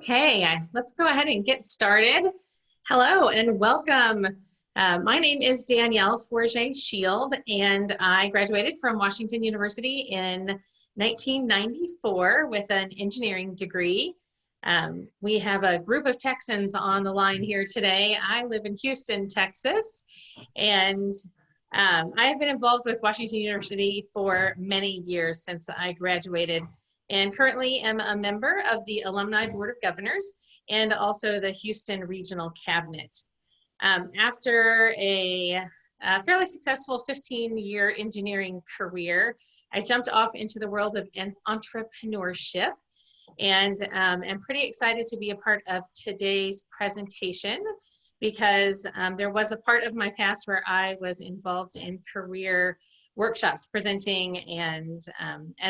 Okay, let's go ahead and get started. Hello and welcome. My name is Danielle Forget Shield, and I graduated from Washington University in 1994 with an engineering degree. We have a group of Texans on the line here today. I live in Houston, Texas, and I have been involved with Washington University for many years since I graduated, and currently am a member of the Alumni Board of Governors and also the Houston Regional Cabinet. After a fairly successful 15-year engineering career, I jumped off into the world of entrepreneurship, and am pretty excited to be a part of today's presentation because there was a part of my past where I was involved in career workshops, presenting, and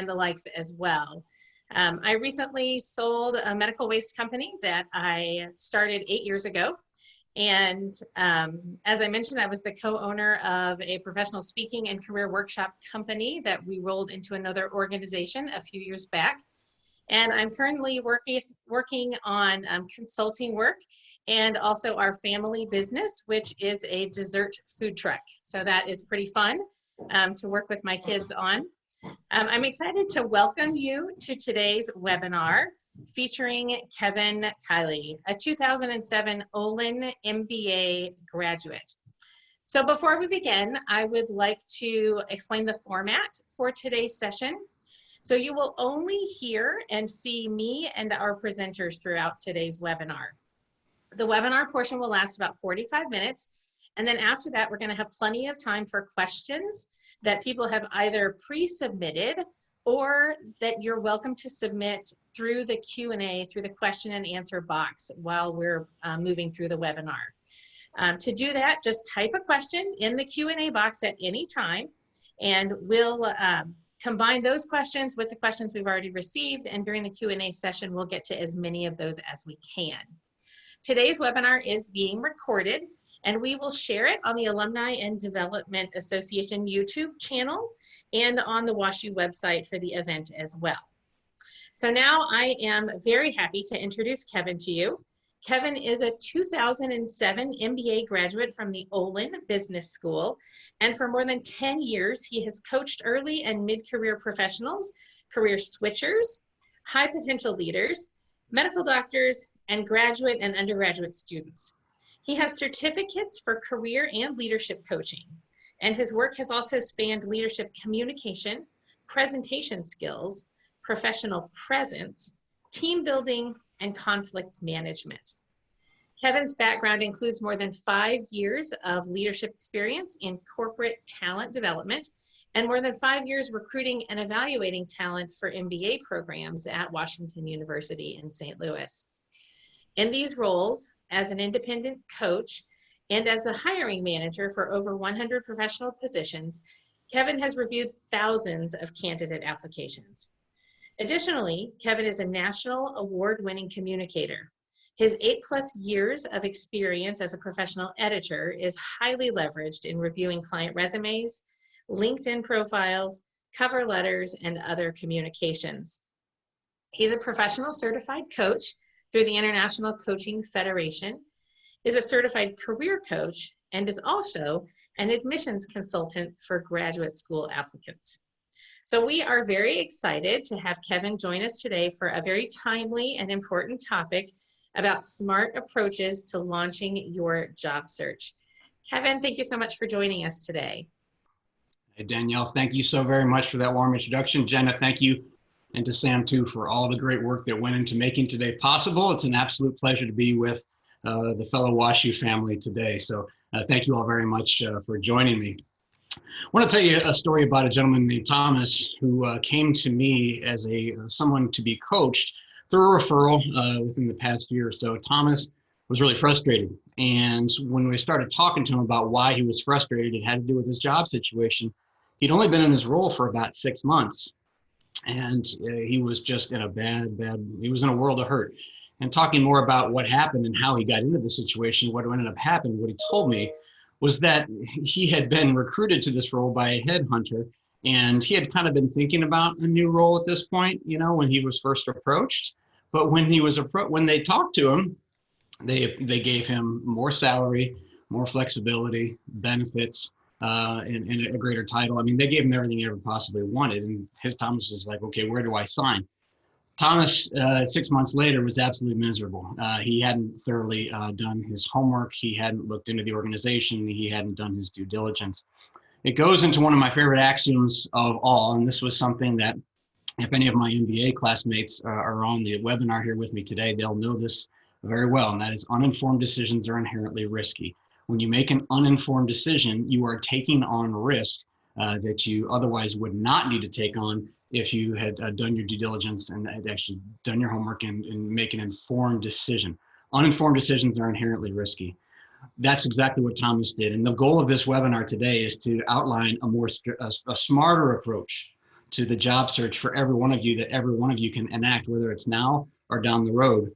the likes as well. I recently sold a medical waste company that I started 8 years ago. And as I mentioned, I was the co-owner of a professional speaking and career workshop company that we rolled into another organization a few years back. And I'm currently working on consulting work and also our family business, which is a dessert food truck. So that is pretty fun to work with my kids on. I'm excited to welcome you to today's webinar featuring Kevin Kiley, a 2007 Olin MBA graduate. So before we begin, I would like to explain the format for today's session. So you will only hear and see me and our presenters throughout today's webinar. The webinar portion will last about 45 minutes. And then after that, we're going to have plenty of time for questions that people have either pre-submitted or that you're welcome to submit through the Q&A, through the question and answer box while we're moving through the webinar. To do that, just type a question in the Q&A box at any time, and we'll combine those questions with the questions we've already received, and during the Q&A session, we'll get to as many of those as we can. Today's webinar is being recorded, and we will share it on the Alumni and Development Association YouTube channel and on the WashU website for the event as well. So now I am very happy to introduce Kevin to you. Kevin is a 2007 MBA graduate from the Olin Business School, and for more than 10 years, he has coached early and mid-career professionals, career switchers, high potential leaders, medical doctors, and graduate and undergraduate students. He has certificates for career and leadership coaching, and his work has also spanned leadership communication, presentation skills, professional presence, team building, and conflict management. Kevin's background includes more than 5 years of leadership experience in corporate talent development and more than 5 years recruiting and evaluating talent for MBA programs at Washington University in St. Louis. In these roles, as an independent coach and as the hiring manager for over 100 professional positions, Kevin has reviewed thousands of candidate applications. Additionally, Kevin is a national award-winning communicator. His 8+ years of experience as a professional editor is highly leveraged in reviewing client resumes, LinkedIn profiles, cover letters, and other communications. He's a professional certified coach through the International Coaching Federation, is a certified career coach, and is also an admissions consultant for graduate school applicants. So we are very excited to have Kevin join us today for a very timely and important topic about smart approaches to launching your job search. Kevin, thank you so much for joining us today. Hey, Danielle, thank you so very much for that warm introduction. Jenna, thank you. And to Sam, too, for all the great work that went into making today possible. It's an absolute pleasure to be with the fellow WashU family today. So thank you all very much for joining me. I want to tell you a story about a gentleman named Thomas who came to me as someone to be coached through a referral within the past year or so. Thomas was really frustrated. And when we started talking to him about why he was frustrated, it had to do with his job situation. He'd only been in his role for about 6 months. And he was just in he was in a world of hurt. And talking more about what happened and how he got into the situation, what ended up happening, what he told me was that he had been recruited to this role by a headhunter, and he had kind of been thinking about a new role at this point, you know, when he was first approached. But when when they talked to him, they gave him more salary, more flexibility, benefits, and a greater title. I mean, they gave him everything he ever possibly wanted. And Thomas was like, okay, where do I sign? Thomas, 6 months later, was absolutely miserable. He hadn't thoroughly done his homework. He hadn't looked into the organization. He hadn't done his due diligence. It goes into one of my favorite axioms of all, and this was something that if any of my MBA classmates are on the webinar here with me today, they'll know this very well, and that is uninformed decisions are inherently risky. When you make an uninformed decision, you are taking on risk that you otherwise would not need to take on if you had done your due diligence and had actually done your homework and make an informed decision. Uninformed decisions are inherently risky. That's exactly what Thomas did. And the goal of this webinar today is to outline a smarter approach to the job search for every one of you, that every one of you can enact, whether it's now or down the road,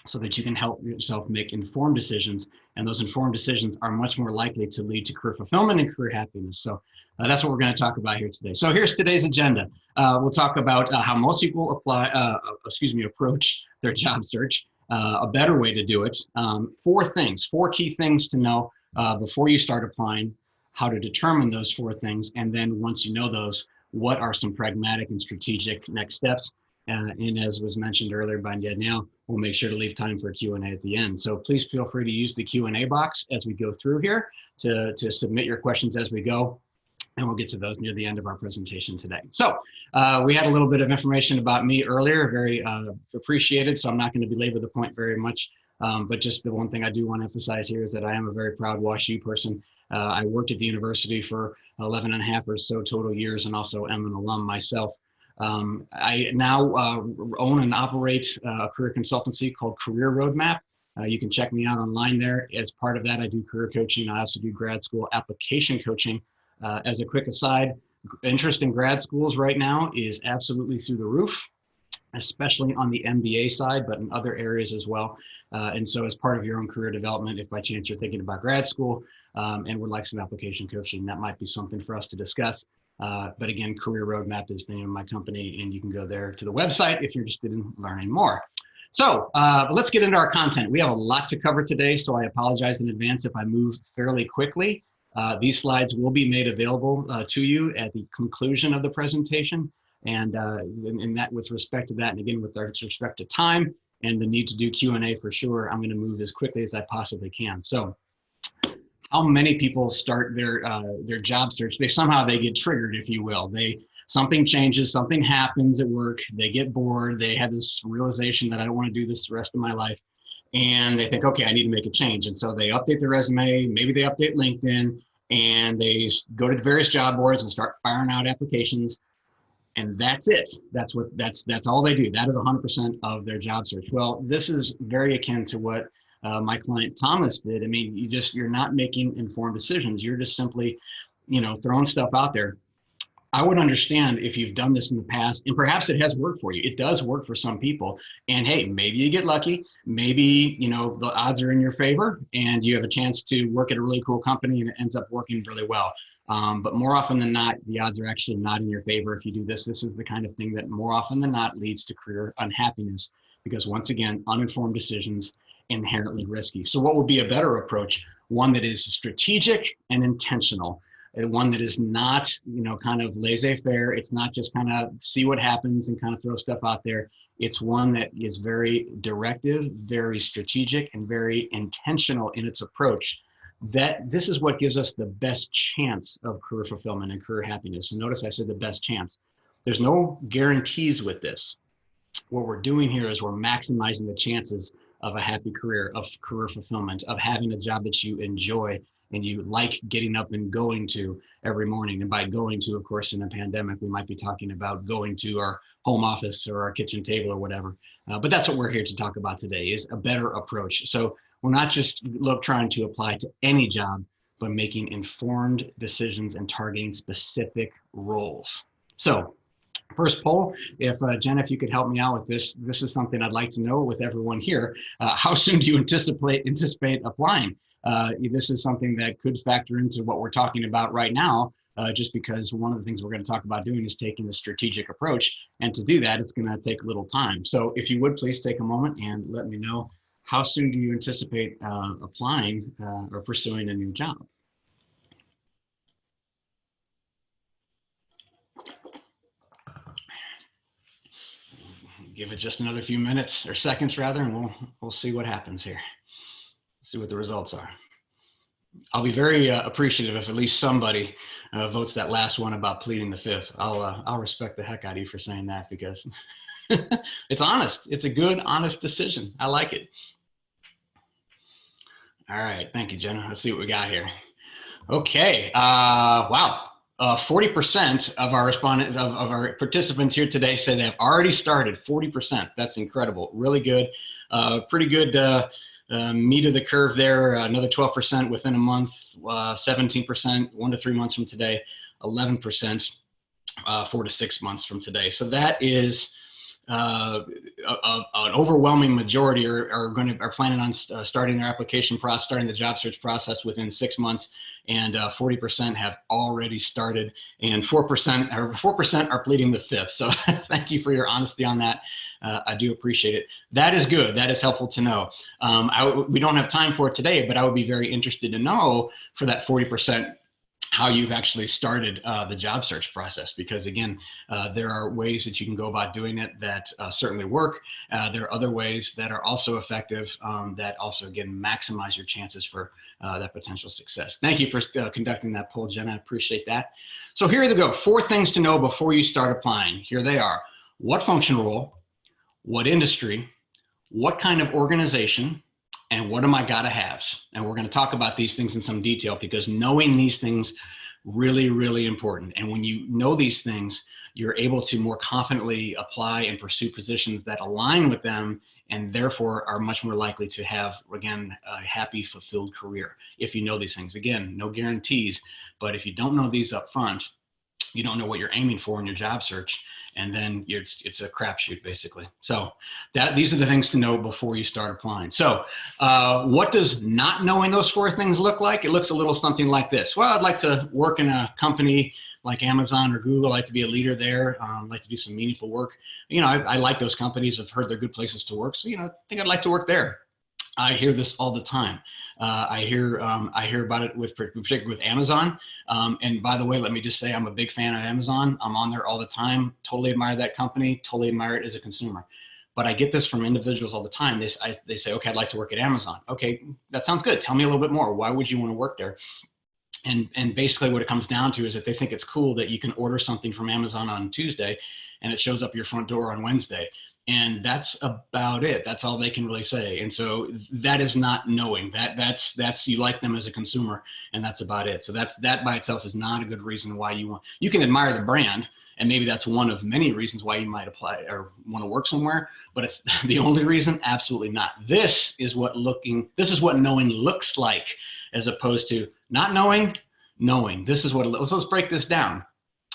so that you can help yourself make informed decisions. And those informed decisions are much more likely to lead to career fulfillment and career happiness. So that's what we're going to talk about here today. So here's today's agenda. We'll talk about how most people approach their job search, a better way to do it, four key things to know before you start applying, how to determine those four things, and then once you know those, what are some pragmatic and strategic next steps. And as was mentioned earlier by Danielle, we'll make sure to leave time for Q&A at the end. So please feel free to use the Q&A box as we go through here to submit your questions as we go. And we'll get to those near the end of our presentation today. So we had a little bit of information about me earlier, very appreciated. So I'm not going to belabor the point very much. But just the one thing I do want to emphasize here is that I am a very proud WashU person. I worked at the university for 11 and a half or so total years, and also am an alum myself. I now own and operate a career consultancy called Career Roadmap. You can check me out online there. As part of that, I do career coaching. I also do grad school application coaching. As a quick aside, interest in grad schools right now is absolutely through the roof, especially on the MBA side, but in other areas as well. And so as part of your own career development, if by chance you're thinking about grad school and would like some application coaching, that might be something for us to discuss. But again, Career Roadmap is the name of my company, and you can go there to the website if you're interested in learning more. So let's get into our content. We have a lot to cover today, so I apologize in advance if I move fairly quickly. These slides will be made available to you at the conclusion of the presentation. And in that, with respect to that, and again, with respect to time and the need to do Q&A for sure, I'm going to move as quickly as I possibly can. So how many people start their job search? They get triggered, if you will. Something changes, something happens at work, they get bored, they have this realization that I don't want to do this the rest of my life. And they think, okay, I need to make a change. And so they update their resume, maybe they update LinkedIn, and they go to various job boards and start firing out applications. And that's it. That's all they do. That is 100% of their job search. Well, this is very akin to what my client Thomas did. I mean, you're not making informed decisions. You're just simply, throwing stuff out there. I would understand if you've done this in the past, and perhaps it has worked for you. It does work for some people. And hey, maybe you get lucky. Maybe, the odds are in your favor and you have a chance to work at a really cool company and it ends up working really well. But more often than not, the odds are actually not in your favor if you do this. This is the kind of thing that more often than not leads to career unhappiness, because once again, uninformed decisions inherently risky. So what would be a better approach? One that is strategic and intentional. One that is not, kind of laissez-faire. It's not just kind of see what happens and kind of throw stuff out there. It's one that is very directive, very strategic, and very intentional in its approach. That this is what gives us the best chance of career fulfillment and career happiness. And notice I said the best chance. There's no guarantees with this. What we're doing here is we're maximizing the chances of a happy career, of career fulfillment, of having a job that you enjoy and you like getting up and going to every morning. And by going to, of course, in a pandemic, we might be talking about going to our home office or our kitchen table or whatever. But that's what we're here to talk about today, is a better approach. So we're not just trying to apply to any job, but making informed decisions and targeting specific roles. So first poll, if Jen, if you could help me out with this, this is something I'd like to know with everyone here. How soon do you anticipate applying? This is something that could factor into what we're talking about right now, just because one of the things we're going to talk about doing is taking the strategic approach. And to do that, it's going to take a little time. So if you would please take a moment and let me know, how soon do you anticipate applying or pursuing a new job? Give it just another few minutes or seconds rather, and we'll see what happens here. See what the results are. I'll be very appreciative if at least somebody votes that last one about pleading the fifth. I'll respect the heck out of you for saying that, because it's honest. It's a good, honest decision. I like it. All right, thank you, Jenna. Let's see what we got here. Okay, wow. 40% of our respondents, of our participants here today say they have already started. 40%. That's incredible. Really good. Pretty good meat of the curve there. Another 12% within a month. 17% 1 to 3 months from today. 11% 4 to 6 months from today. So that is an overwhelming majority are planning on starting their application process, starting the job search process within 6 months, and 40% have already started, and 4% are pleading the fifth. So thank you for your honesty on that. I do appreciate it. That is good. That is helpful to know. We don't have time for it today, but I would be very interested to know for that 40%. How you've actually started the job search process, because again, there are ways that you can go about doing it that certainly work. There are other ways that are also effective that also, again, maximize your chances for that potential success. Thank you for conducting that poll, Jenna. I appreciate that. So here they go. 4 things to know before you start applying. Here they are. What function role, what industry, what kind of organization, and what are my gotta-haves? And we're going to talk about these things in some detail, because knowing these things really, really important. And when you know these things, you're able to more confidently apply and pursue positions that align with them, and therefore are much more likely to have, again, a happy, fulfilled career. If you know these things, again, no guarantees, but if you don't know these up front, you don't know what you're aiming for in your job search, and then it's a crapshoot, basically. So these are the things to know before you start applying. So what does not knowing those 4 things look like? It looks a little something like this. Well, I'd like to work in a company like Amazon or Google. I'd like to be a leader there. I'd like to do some meaningful work. You know, I like those companies. I've heard they're good places to work. So, you know, I think I'd like to work there. I hear this all the time. I hear about it particularly with Amazon. And by the way, let me just say, I'm a big fan of Amazon. I'm on there all the time. Totally admire that company. Totally admire it as a consumer. But I get this from individuals all the time. They say, okay, I'd like to work at Amazon. Okay, that sounds good. Tell me a little bit more. Why would you want to work there? And basically what it comes down to is that they think it's cool that you can order something from Amazon on Tuesday and it shows up your front door on Wednesday. And that's about it. That's all they can really say. And so that is not knowing. That's you like them as a consumer, and that's about it. So that by itself is not a good reason why you can admire the brand, and maybe that's one of many reasons why you might apply or want to work somewhere, but it's the only reason? Absolutely not. This is what knowing looks like, as opposed to not knowing. This is what let's break this down.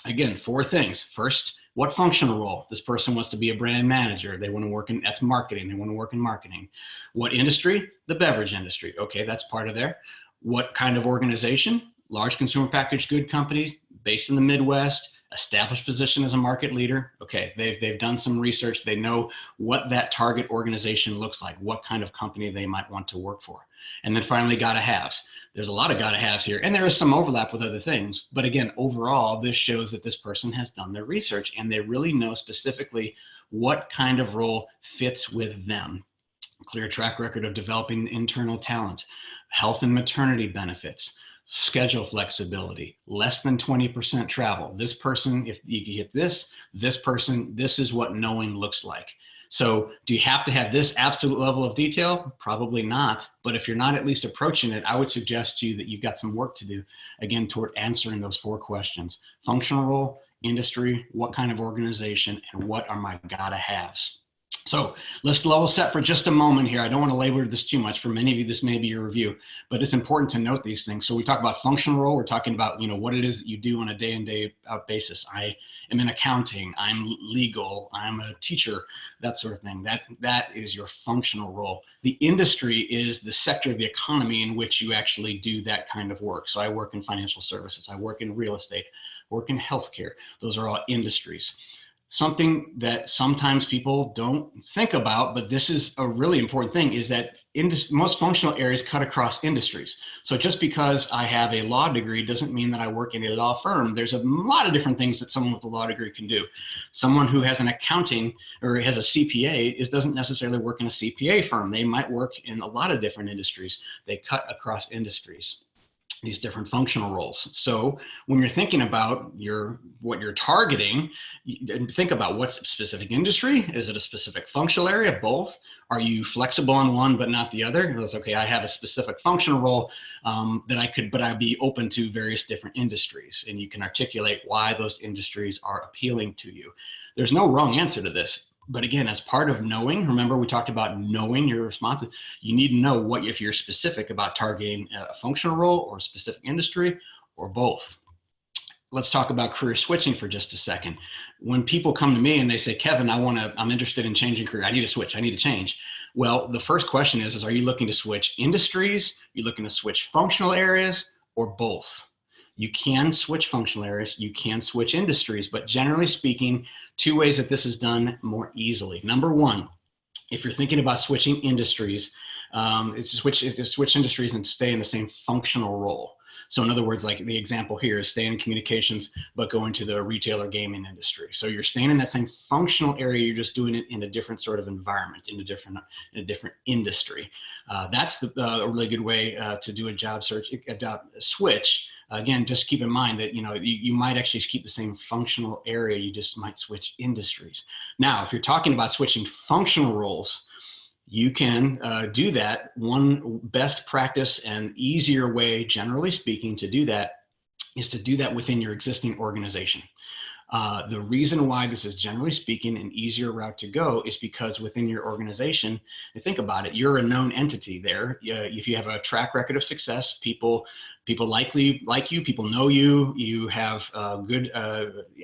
Again, 4 things. First, what functional role? This person wants to be a brand manager. They want to work in, that's marketing. They want to work in marketing. What industry? The beverage industry. Okay, that's part of there. What kind of organization? Large consumer packaged good companies based in the Midwest, established position as a market leader. Okay, they've done some research. They know what that target organization looks like, what kind of company they might want to work for. And then finally, gotta-haves. There's a lot of gotta-haves here, and there is some overlap with other things. But again, overall, this shows that this person has done their research and they really know specifically what kind of role fits with them. Clear track record of developing internal talent, health and maternity benefits, schedule flexibility, less than 20% travel. This person, if you get this person, this is what knowing looks like. So do you have to have this absolute level of detail? Probably not. But if you're not at least approaching it, I would suggest to you that you've got some work to do, again, toward answering those 4 questions. Functional role, industry, what kind of organization, and what are my gotta-haves? So let's level set for just a moment here. I don't want to labor this too much. For many of you, this may be your review, but it's important to note these things. So we talk about functional role. We're talking about, what it is that you do on a day in, day out basis. I am in accounting. I'm legal. I'm a teacher, that sort of thing. That is your functional role. The industry is the sector of the economy in which you actually do that kind of work. So I work in financial services. I work in real estate, work in healthcare. Those are all industries. Something that sometimes people don't think about, but this is a really important thing, is that most functional areas cut across industries. So just because I have a law degree doesn't mean that I work in a law firm. There's a lot of different things that someone with a law degree can do. Someone who has an accounting or has a CPA doesn't necessarily work in a CPA firm. They might work in a lot of different industries. They cut across industries, these different functional roles. So when you're thinking about what you're targeting, think about what's a specific industry. Is it a specific functional area? Both. Are you flexible on one but not the other? It's okay, I have a specific functional role but I'd be open to various different industries, and you can articulate why those industries are appealing to you. There's no wrong answer to this. But again, as part of knowing, remember we talked about knowing your responses, you need to know if you're specific about targeting a functional role or a specific industry or both. Let's talk about career switching for just a second. When people come to me and they say, Kevin, I'm interested in changing career. I need to switch. I need to change. Well, the first question is are you looking to switch industries? Are you looking to switch functional areas, or both? You can switch functional areas, you can switch industries, but generally speaking, two ways that this is done more easily. Number one, if you're thinking about switching industries, it's to switch industries and stay in the same functional role. So in other words, like the example here is stay in communications, but go into the retail or gaming industry. So you're staying in that same functional area, you're just doing it in a different sort of environment, in a different industry. That's a really good way to do a job search, a job switch. Again, just keep in mind that you might actually keep the same functional area, you just might switch industries. Now, if you're talking about switching functional roles, you can do that. One best practice and easier way, generally speaking, to do that is to do that within your existing organization. The reason why this is, generally speaking, an easier route to go is because within your organization, and think about it, you're a known entity there. If you have a track record of success, people likely like you, people know you, you have good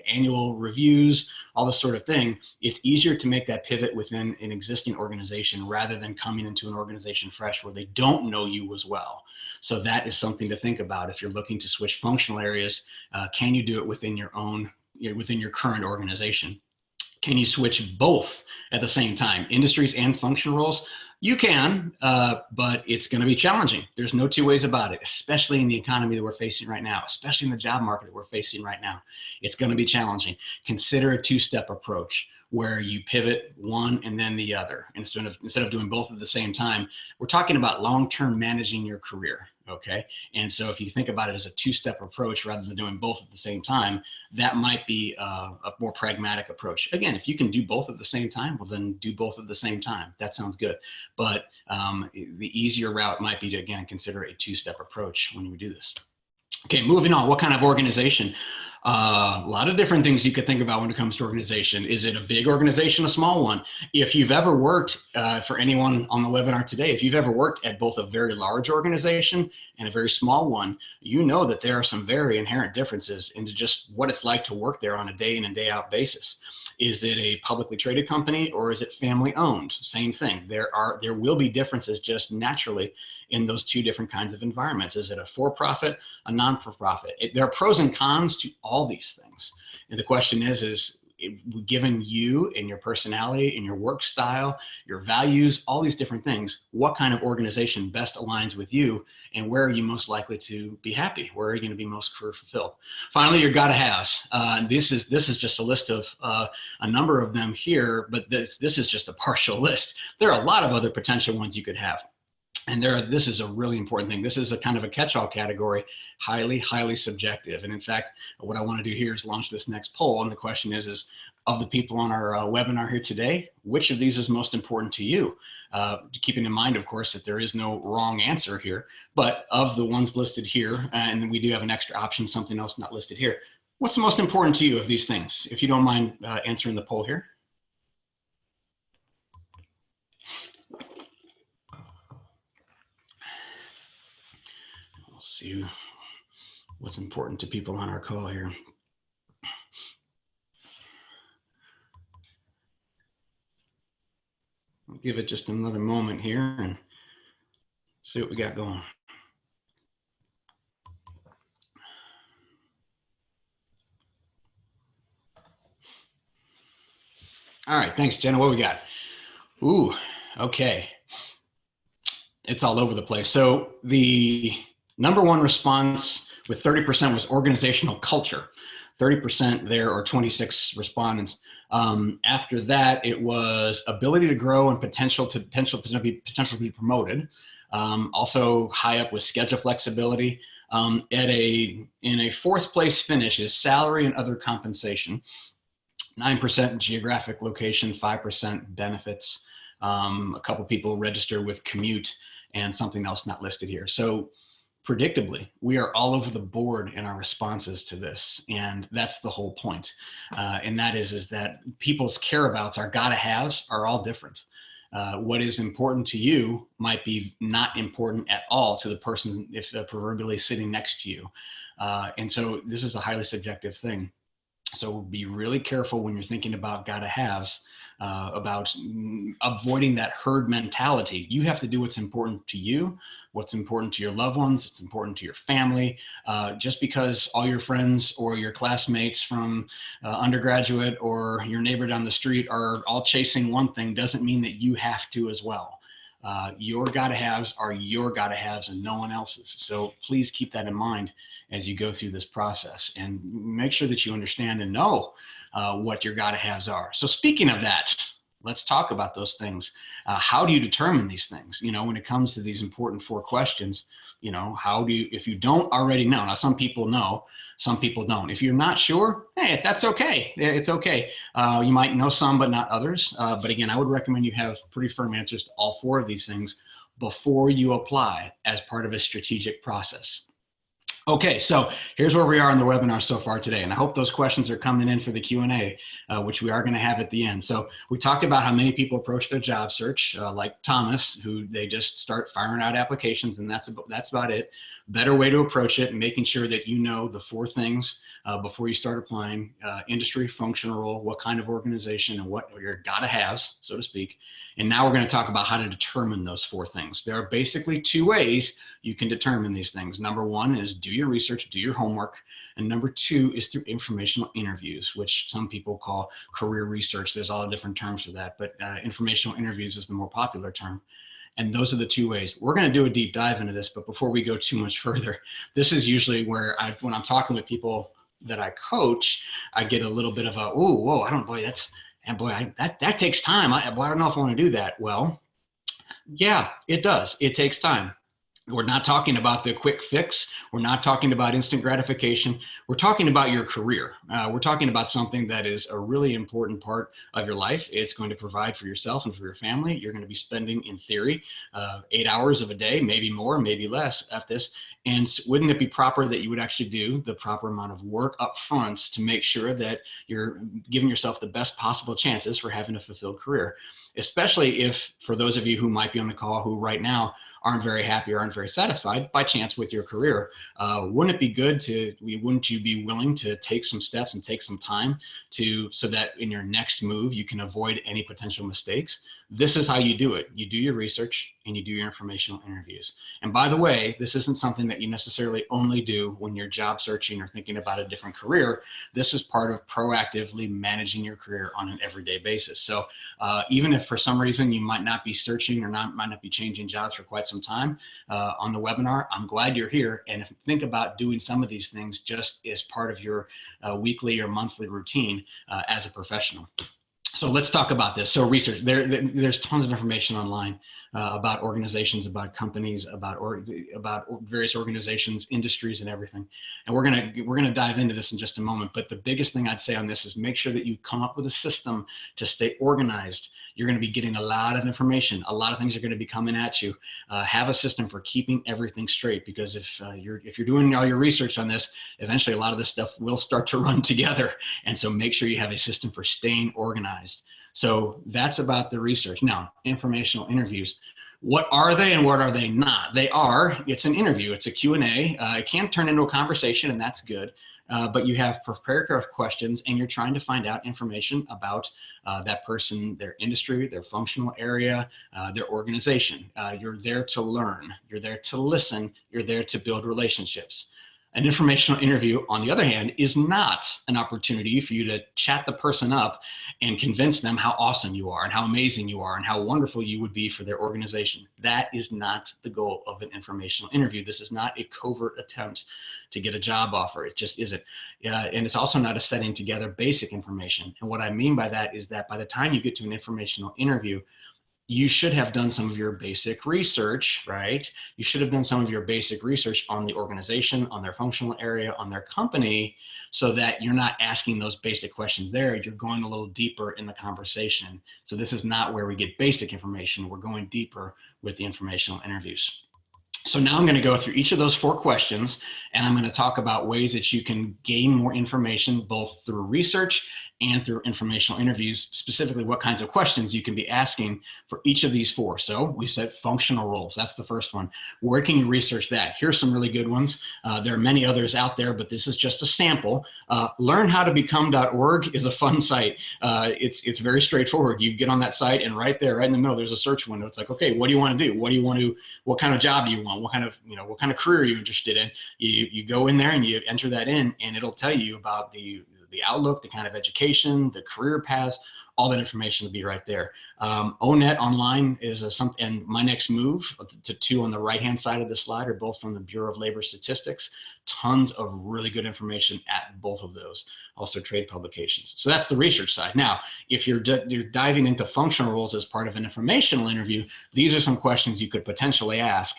annual reviews, all this sort of thing. It's easier to make that pivot within an existing organization rather than coming into an organization fresh where they don't know you as well. So that is something to think about. If you're looking to switch functional areas, can you do it within your current organization? Can you switch both at the same time, industries and functional roles? You can, but it's going to be challenging. There's no two ways about it, especially in the economy that we're facing right now, especially in the job market that we're facing right now. It's going to be challenging. Consider a two-step approach where you pivot one and then the other instead of doing both at the same time. We're talking about long-term managing your career. Okay. And so if you think about it as a two-step approach rather than doing both at the same time, that might be a more pragmatic approach. Again, if you can do both at the same time, well, then do both at the same time. That sounds good. But the easier route might be to, again, consider a two-step approach when you do this. Okay, moving on. What kind of organization? A lot of different things you could think about when it comes to organization. Is it a big organization, a small one? If you've ever worked, for anyone on the webinar today, if you've ever worked at both a very large organization and a very small one, you know that there are some very inherent differences into just what it's like to work there on a day in and day out basis. Is it a publicly traded company or is it family owned? Same thing. There will be differences just naturally in those two different kinds of environments. Is it a for-profit, a non-for-profit? There are pros and cons to all these things. And the question is given you and your personality and your work style, your values, all these different things, what kind of organization best aligns with you and where are you most likely to be happy? Where are you going to be most career fulfilled? Finally, your gotta-haves. This is just a list of a number of them here, but this is just a partial list. There are a lot of other potential ones you could have. And this is a really important thing. This is a kind of a catch-all category, highly, highly subjective. And in fact, what I want to do here is launch this next poll. And the question is of the people on our webinar here today, which of these is most important to you? Keeping in mind, of course, that there is no wrong answer here, but of the ones listed here, and we do have an extra option, something else not listed here. What's most important to you of these things? If you don't mind answering the poll here. see what's important to people on our call here. I'll give it just another moment here and see what we got going. All right, thanks, Jenna. What we got? Ooh, okay. It's all over the place. So the number one response with 30% was organizational culture. 30% there, or 26 respondents. After that, it was ability to grow and potential to be promoted. Also high up was schedule flexibility. In a fourth place finish is salary and other compensation. 9% geographic location, 5% benefits. A couple people registered with commute and something else not listed here. So predictably, we are all over the board in our responses to this. And that's the whole point. And that is that people's care-abouts, our gotta-haves, are all different. What is important to you might be not important at all to the person if they're proverbially sitting next to you. And so this is a highly subjective thing. So be really careful when you're thinking about gotta-haves, about avoiding that herd mentality. You have to do what's important to you, what's important to your loved ones, what's important to your family. Just because all your friends or your classmates from undergraduate or your neighbor down the street are all chasing one thing doesn't mean that you have to as well. Your gotta-haves are your gotta-haves and no one else's. So please keep that in mind as you go through this process, and make sure that you understand and know what your gotta-haves are. So speaking of that, let's talk about those things. How do you determine these things? You know, when it comes to these important 4 questions, you know, how do you, if you don't already know, now some people know, some people don't. If you're not sure, hey, that's okay. It's okay. You might know some, but not others. But again, I would recommend you have pretty firm answers to all 4 of these things before you apply as part of a strategic process. Okay, so here's where we are in the webinar so far today, and I hope those questions are coming in for the Q&A, which we are going to have at the end. So we talked about how many people approach their job search, like Thomas, who they just start firing out applications, and that's about it. Better way to approach it, and making sure that you know the 4 things before you start applying: industry, functional role, what kind of organization, and what your gotta-haves, so to speak. And now we're going to talk about how to determine those 4 things. There are basically 2 ways you can determine these things. Number 1 is do your research, do your homework. And number 2 is through informational interviews, which some people call career research. There's all different terms for that, but informational interviews is the more popular term. And those are the 2 ways. We're going to do a deep dive into this, but before we go too much further, this is usually where when I'm talking with people that I coach, I get a little bit of a, oh, whoa, I don't, boy, that's, and boy, that takes time. I don't know if I want to do that. Well, yeah, it does. It takes time. We're not talking about the quick fix. We're not talking about instant gratification. We're talking about your career. We're talking about something that is a really important part of your life. It's going to provide for yourself and for your family. You're going to be spending, in theory, 8 hours of a day, maybe more, maybe less at this. And wouldn't it be proper that you would actually do the proper amount of work up front to make sure that you're giving yourself the best possible chances for having a fulfilled career? Especially if, for those of you who might be on the call who right now aren't very happy or aren't very satisfied by chance with your career, wouldn't it be good wouldn't you be willing to take some steps and take some time so that in your next move, you can avoid any potential mistakes? This is how you do it. You do your research and you do your informational interviews. And by the way, this isn't something that you necessarily only do when you're job searching or thinking about a different career. This is part of proactively managing your career on an everyday basis. So even if for some reason you might not be searching or might not be changing jobs for quite some time on the webinar, I'm glad you're here. And if you think about doing some of these things just as part of your weekly or monthly routine as a professional. So let's talk about this. So research, there's tons of information online about organizations, about companies, about various organizations, industries, and everything. And we're gonna dive into this in just a moment. But the biggest thing I'd say on this is make sure that you come up with a system to stay organized. You're going to be getting a lot of information. A lot of things are going to be coming at you. Have a system for keeping everything straight, because if you're doing all your research on this, eventually a lot of this stuff will start to run together. And so make sure you have a system for staying organized. So that's about the research. Now, informational interviews. What are they and what are they not? It's an interview, it's a Q&A. It can turn into a conversation, and that's good. But you have prepared questions, and you're trying to find out information about that person, their industry, their functional area, their organization. You're there to learn, you're there to listen, you're there to build relationships. An informational interview, on the other hand, is not an opportunity for you to chat the person up and convince them how awesome you are and how amazing you are and how wonderful you would be for their organization. That is not the goal of an informational interview. This is not a covert attempt to get a job offer. It just isn't. And it's also not a setting together basic information. And what I mean by that is that by the time you get to an informational interview, you should have done some of your basic research, right? You should have done some of your basic research on the organization, on their functional area, on their company, so that you're not asking those basic questions there. You're going a little deeper in the conversation. So this is not where we get basic information. We're going deeper with the informational interviews. So now I'm going to go through each of those 4 questions, and I'm going to talk about ways that you can gain more information both through research and through informational interviews, specifically what kinds of questions you can be asking for each of these 4. So we said functional roles. That's the first one. Where can you research that? Here's some really good ones. There are many others out there, but this is just a sample. Learnhowtobecome.org is a fun site. It's very straightforward. You get on that site, and right there, right in the middle, there's a search window. It's like, okay, what do you want to do? What kind of job do you want? What kind of career are you interested in? You go in there and you enter that in, and it'll tell you about the outlook, the kind of education, the career paths, all that information will be right there. ONET online is something, and My Next Move, to 2 on the right-hand side of the slide, are both from the Bureau of Labor Statistics. Tons of really good information at both of those. Also trade publications. So that's the research side. Now, if you're diving into functional roles as part of an informational interview, these are some questions you could potentially ask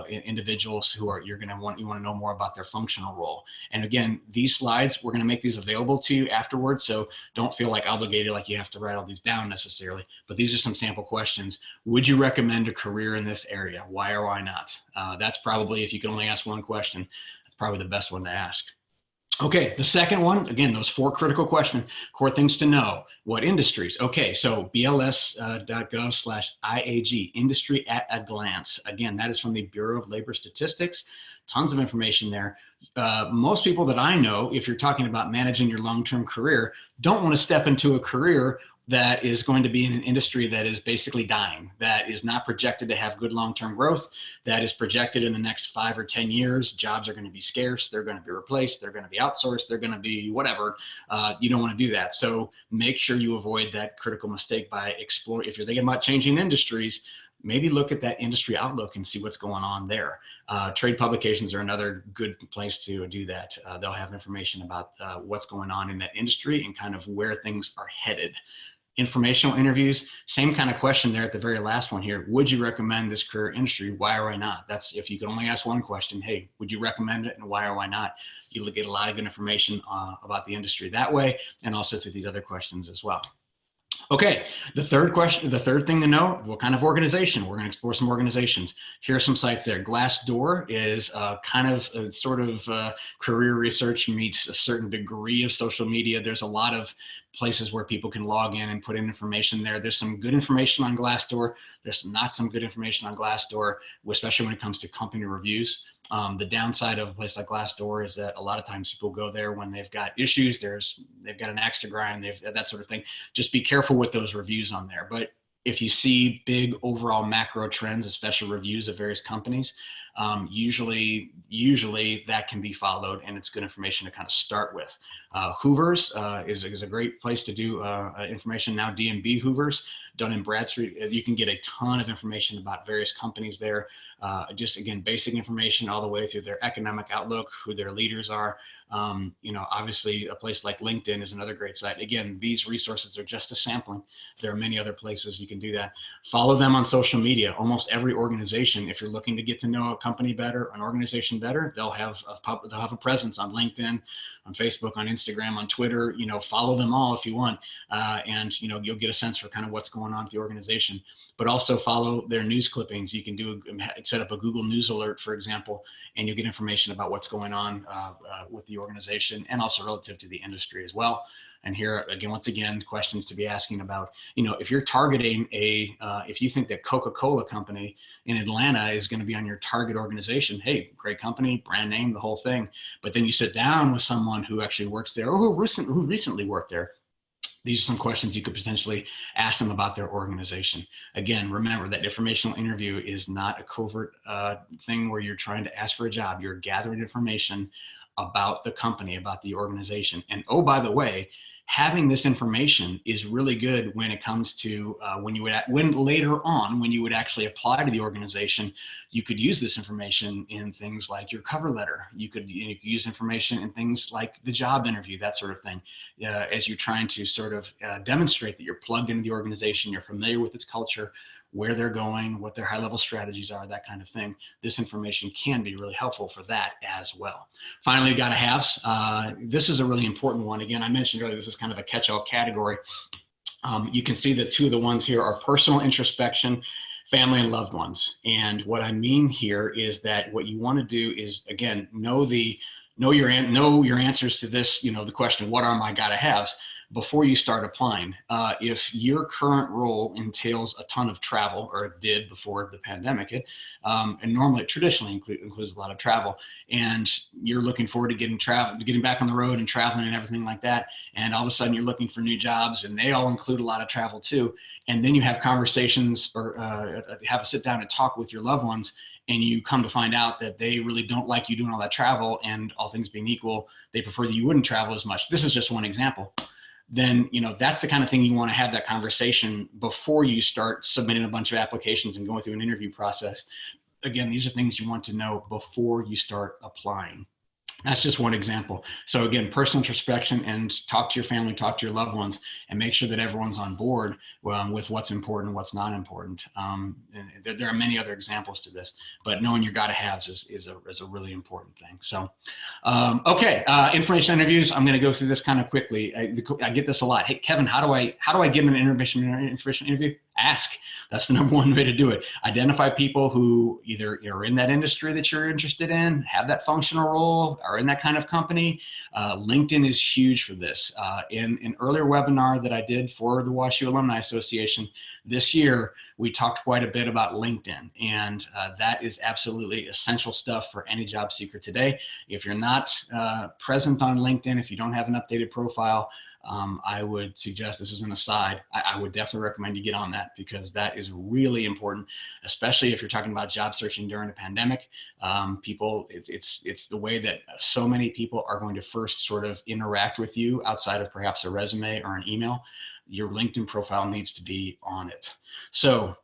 individuals who are you want to know more about their functional role. And again, these slides, we're going to make these available to you afterwards, so don't feel like obligated, like you have to write all these down necessarily. But these are some sample questions. Would you recommend a career in this area? Why or why not? That's probably, if you can only ask one question, that's probably the best one to ask. Okay, the second one, again, those 4 critical questions, core things to know. What industries? Okay, so bls.gov/IAG, industry at a glance. Again, that is from the Bureau of Labor Statistics. Tons of information there. Most people that I know, if you're talking about managing your long-term career, don't want to step into a career that is going to be in an industry that is basically dying, that is not projected to have good long-term growth, that is projected in the next 5 or 10 years, jobs are going to be scarce, they're going to be replaced, they're going to be outsourced, they're going to be whatever. You don't want to do that. So make sure you avoid that critical mistake by exploring. If you're thinking about changing industries, maybe look at that industry outlook and see what's going on there. Trade publications are another good place to do that. They'll have information about what's going on in that industry and kind of where things are headed. Informational interviews, same kind of question there at the very last one here. Would you recommend this career industry? Why or why not? That's if you could only ask one question. Hey, would you recommend it, and why or why not? You'll get a lot of good information about the industry that way, and also through these other questions as well. Okay, the third thing to know, what kind of organization? We're going to explore some organizations. Here are some sites there. Glassdoor is career research meets a certain degree of social media. There's a lot of places where people can log in and put in information there. There's some good information on Glassdoor. There's not some good information on Glassdoor, especially when it comes to company reviews. The downside of a place like Glassdoor is that a lot of times people go there when they've got issues, they've got an axe to grind, that sort of thing. Just be careful with those reviews on there. But if you see big overall macro trends, especially reviews of various companies, usually that can be followed, and it's good information to kind of start with. Hoover's is a great place to do information now. D&B Hoover's, done in Bradstreet. You can get a ton of information about various companies there. Just again, basic information all the way through their economic outlook, who their leaders are. Obviously a place like LinkedIn is another great site. Again, these resources are just a sampling. There are many other places you can do that. Follow them on social media. Almost every organization, if you're looking to get to know a company better, an organization better, they'll have a presence on LinkedIn, on Facebook, on Instagram, on Twitter. Follow them all if you want, and you'll get a sense for kind of what's going on with the organization. But also follow their news clippings. You can set up a Google News alert, for example, and you'll get information about what's going on with the organization and also relative to the industry as well. And here again, once again, questions to be asking about, if you're targeting if you think that Coca-Cola company in Atlanta is going to be on your target organization, hey, great company, brand name, the whole thing. But then you sit down with someone who actually works there or who recently worked there. These are some questions you could potentially ask them about their organization. Again, remember that informational interview is not a covert thing where you're trying to ask for a job. You're gathering information about the company, about the organization. And oh, by the way, having this information is really good when it comes to when later on, when you would actually apply to the organization, you could use this information in things like your cover letter. You could use information in things like the job interview, that sort of thing, as you're trying to sort of demonstrate that you're plugged into the organization, you're familiar with its culture, where they're going, what their high-level strategies are, that kind of thing. This information can be really helpful for that as well. Finally, gotta-haves. This is a really important one. Again, I mentioned earlier, this is kind of a catch-all category. You can see that two of the ones here are personal introspection, family and loved ones. And what I mean here is that what you want to do is, again, know your answers to this, the question, what are my gotta-haves, before you start applying. If your current role entails a ton of travel, or it did before the pandemic hit, and normally it traditionally includes a lot of travel, and you're looking forward to getting back on the road and traveling and everything like that, and all of a sudden you're looking for new jobs and they all include a lot of travel too, and then you have conversations or have a sit down and talk with your loved ones, and you come to find out that they really don't like you doing all that travel, and all things being equal, they prefer that you wouldn't travel as much. This is just one example. Then, that's the kind of thing you want to have that conversation before you start submitting a bunch of applications and going through an interview process. Again, these are things you want to know before you start applying. That's just one example. So again, personal introspection, and talk to your family, talk to your loved ones, and make sure that everyone's on board with what's important and what's not important. And there are many other examples to this, but knowing your gotta-haves is a really important thing. So, okay, information interviews. I'm going to go through this kind of quickly. I get this a lot. Hey, Kevin, how do I get an information interview? Ask. That's the number one way to do it. Identify people who either are in that industry that you're interested in, have that functional role, are in that kind of company. LinkedIn is huge for this. In an earlier webinar that I did for the WashU Alumni Association this year, we talked quite a bit about LinkedIn, and that is absolutely essential stuff for any job seeker today. If you're not present on LinkedIn, if you don't have an updated profile, I would suggest, this is an aside, I would definitely recommend you get on that, because that is really important, especially if you're talking about job searching during a pandemic. It's the way that so many people are going to first sort of interact with you outside of perhaps a resume or an email. Your LinkedIn profile needs to be on it. So,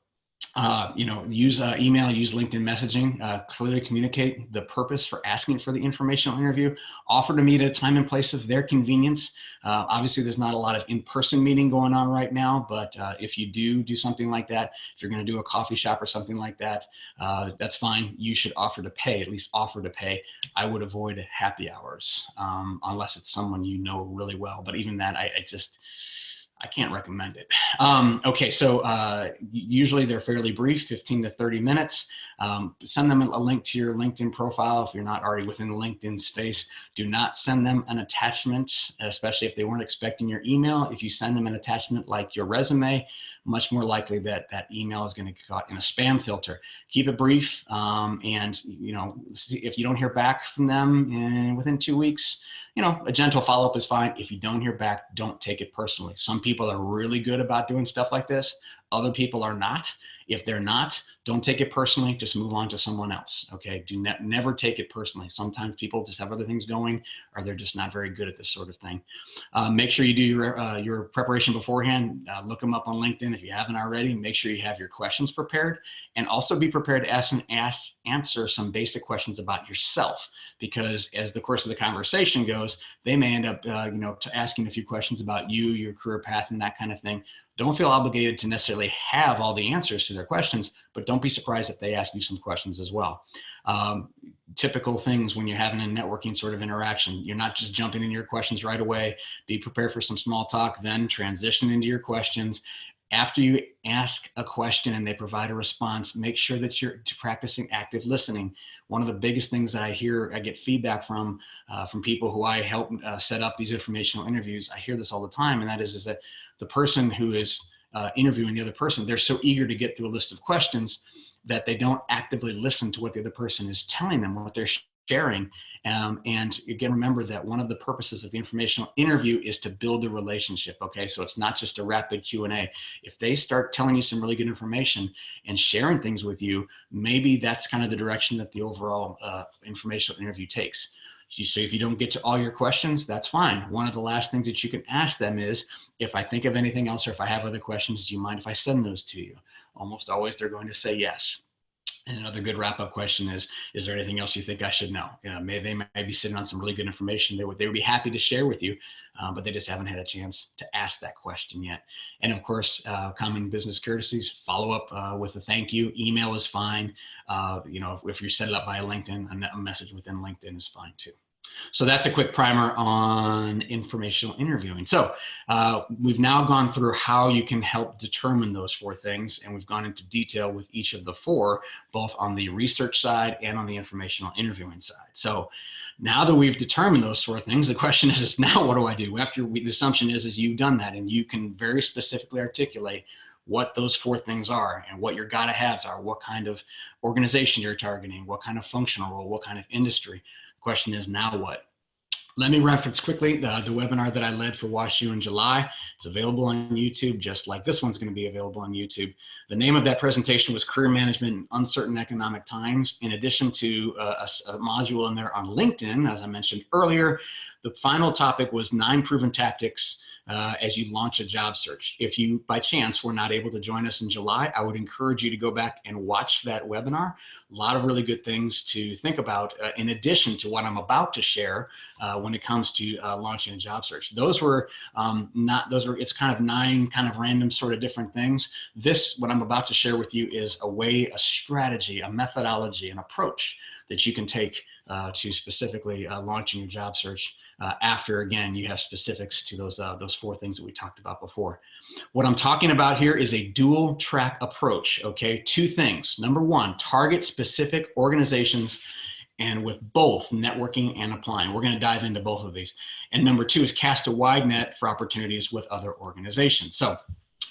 use email, use LinkedIn messaging, clearly communicate the purpose for asking for the informational interview, offer to meet at a time and place of their convenience. Obviously, there's not a lot of in-person meeting going on right now, but if you do something like that, if you're going to do a coffee shop or something like that, that's fine. You should offer to pay, at least offer to pay. I would avoid happy hours unless it's someone you know really well, but even that, I can't recommend it. Okay, so usually they're fairly brief, 15 to 30 minutes. Send them a link to your LinkedIn profile if you're not already within the LinkedIn space. Do not send them an attachment, especially if they weren't expecting your email. If you send them an attachment like your resume, much more likely that email is going to get caught in a spam filter. Keep it brief, and if you don't hear back from them within 2 weeks, a gentle follow-up is fine. If you don't hear back, don't take it personally. Some people are really good about doing stuff like this. Other people are not. If they're not, don't take it personally. Just move on to someone else. Okay. Never take it personally. Sometimes people just have other things going, or they're just not very good at this sort of thing. Make sure you do your preparation beforehand. Look them up on LinkedIn if you haven't already. Make sure you have your questions prepared, and also be prepared to answer some basic questions about yourself, because as the course of the conversation goes, they may end up asking a few questions about you, your career path, and that kind of thing. Don't feel obligated to necessarily have all the answers to their questions, but don't be surprised if they ask you some questions as well. Typical things when you're having a networking sort of interaction, you're not just jumping into your questions right away. Be prepared for some small talk, then transition into your questions. After you ask a question and they provide a response, make sure that you're practicing active listening. One of the biggest things that I get feedback from people who I help set up these informational interviews. I hear this all the time, and that is that the person who is interviewing the other person, they're so eager to get through a list of questions that they don't actively listen to what the other person is telling them, what they're sharing. And again, remember that one of the purposes of the informational interview is to build a relationship. Okay, so it's not just a rapid Q&A. If they start telling you some really good information and sharing things with you, maybe that's kind of the direction that the overall informational interview takes. So if you don't get to all your questions, that's fine. One of the last things that you can ask them is, if I think of anything else or if I have other questions, do you mind if I send those to you? Almost always they're going to say yes. And another good wrap-up question is there anything else you think I should know? They might be sitting on some really good information they would be happy to share with you, but they just haven't had a chance to ask that question yet. And of course, common business courtesies, follow up with a thank you. Email is fine. If you set it up via LinkedIn, a message within LinkedIn is fine too. So that's a quick primer on informational interviewing. So we've now gone through how you can help determine those 4 things, and we've gone into detail with each of the 4, both on the research side and on the informational interviewing side. So now that we've determined those 4 things, the question is now what do I do? The assumption is you've done that, and you can very specifically articulate what those 4 things are and what your gotta-haves are, what kind of organization you're targeting, what kind of functional role, what kind of industry. Question is, now what? Let me reference quickly the webinar that I led for WashU in July. It's available on YouTube, just like this one's going to be available on YouTube. The name of that presentation was Career Management in Uncertain Economic Times. In addition to a module in there on LinkedIn, as I mentioned earlier, the final topic was 9 proven tactics as you launch a job search. If you, by chance, were not able to join us in July, I would encourage you to go back and watch that webinar. A lot of really good things to think about in addition to what I'm about to share when it comes to launching a job search. It's kind of 9 kind of random sort of different things. What I'm about to share with you is a strategy, a methodology, an approach that you can take to specifically launching your job search after, again, you have specifics to those 4 things that we talked about before. What I'm talking about here is a dual track approach, okay? 2 things. Number 1, target specific organizations, and with both networking and applying. We're going to dive into both of these. And number 2 is cast a wide net for opportunities with other organizations. So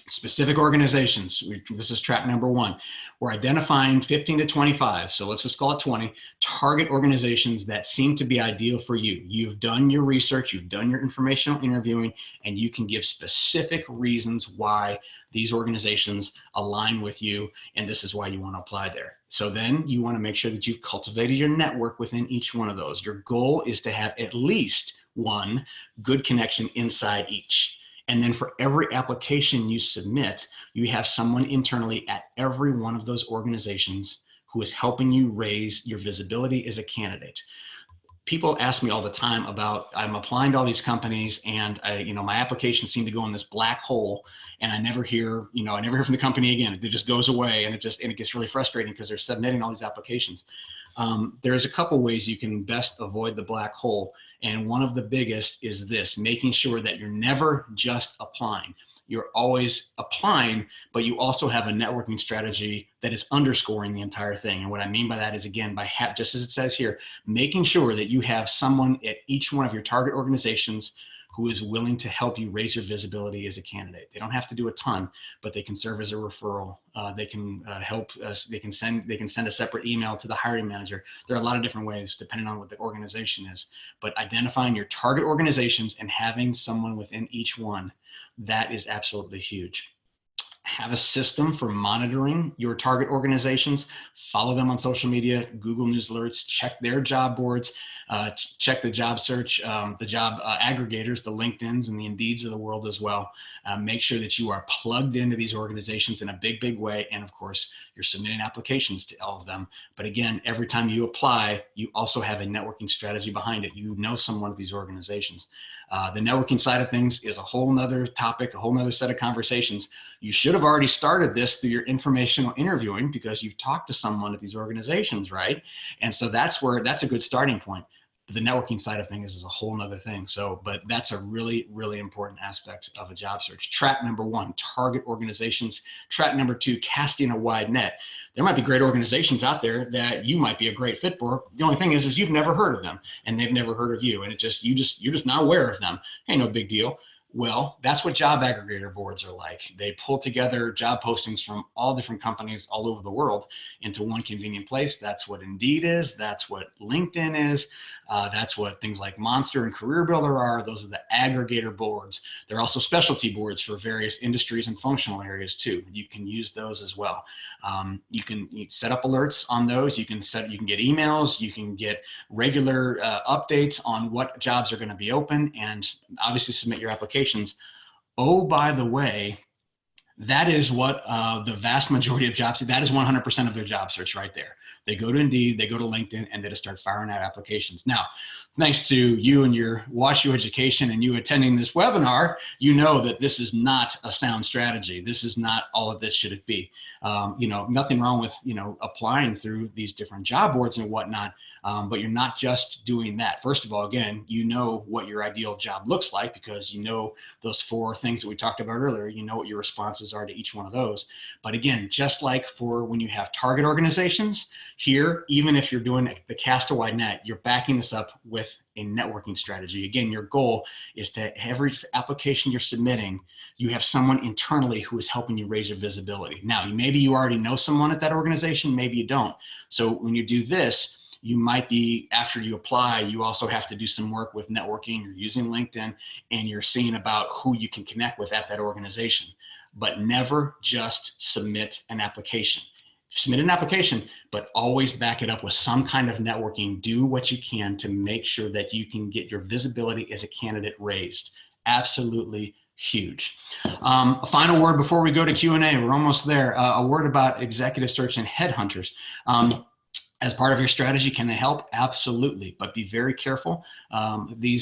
specific organizations, this is track number 1. We're identifying 15 to 25, so let's just call it 20, target organizations that seem to be ideal for you. You've done your research, you've done your informational interviewing, and you can give specific reasons why these organizations align with you, and this is why you want to apply there. So then you want to make sure that you've cultivated your network within each one of those. Your goal is to have at least 1 good connection inside each. And then for every application you submit, you have someone internally at every one of those organizations who is helping you raise your visibility as a candidate. People ask me all the time about, I'm applying to all these companies and my applications seem to go in this black hole and I never hear from the company again. It just goes away and it gets really frustrating because they're submitting all these applications. There's a couple ways you can best avoid the black hole. And one of the biggest is this, making sure that you're never just applying. You're always applying, but you also have a networking strategy that is underscoring the entire thing. And what I mean by that is, again, just as it says here, making sure that you have someone at each one of your target organizations who is willing to help you raise your visibility as a candidate. They don't have to do a ton, but they can serve as a referral. They can help us. They can send a separate email to the hiring manager. There are a lot of different ways depending on what the organization is, but identifying your target organizations and having someone within each one, that is absolutely huge. Have a system for monitoring your target organizations. Follow them on social media, Google News alerts, check their job boards, check the job search, the job aggregators, the LinkedIns and the Indeeds of the world as well. Make sure that you are plugged into these organizations in a big, big way. And of course, you're submitting applications to all of them. But again, every time you apply, you also have a networking strategy behind it. You know someone at these organizations. The networking side of things is a whole nother topic, a whole nother set of conversations. You should have already started this through your informational interviewing because you've talked to someone at these organizations, right? And so that's a good starting point. But the networking side of things is a whole nother thing. So, but that's a really, really important aspect of a job search. Track number one, target organizations. Track number two, casting a wide net. There might be great organizations out there that you might be a great fit for. The only thing is you've never heard of them and they've never heard of you. And you're just not aware of them. Hey, no big deal. Well, that's what job aggregator boards are like. They pull together job postings from all different companies all over the world into one convenient place. That's what Indeed is. That's what LinkedIn is. That's what things like Monster and Career Builder are. Those are the aggregator boards. There are also specialty boards for various industries and functional areas too. You can use those as well. You can set up alerts on those. You can get emails. You can get regular updates on what jobs are going to be open, and obviously submit your applications. Oh, by the way, that is what the vast majority of jobs, that is 100% of their job search right there. They go to Indeed, they go to LinkedIn, and they just start firing out applications. Now, thanks to you and your WashU education and you attending this webinar, you know that this is not a sound strategy. This is not all of this should it be. Nothing wrong with, applying through these different job boards and whatnot. But you're not just doing that. First of all, again, you know what your ideal job looks like because you know those 4 things that we talked about earlier. You know what your responses are to each one of those. But again, just like for when you have target organizations, here, even if you're doing the cast a wide net, you're backing this up with a networking strategy. Again, your goal is to every application you're submitting, you have someone internally who is helping you raise your visibility. Now, maybe you already know someone at that organization, maybe you don't. So when you do this, you might be, after you apply, you also have to do some work with networking. You're using LinkedIn and you're seeing about who you can connect with at that organization. But never just submit an application. Submit an application, but always back it up with some kind of networking. Do what you can to make sure that you can get your visibility as a candidate raised. Absolutely huge. A final word before we go to Q&A. We're almost there. A word about executive search and headhunters. As part of your strategy, can they help? Absolutely, but be very careful. They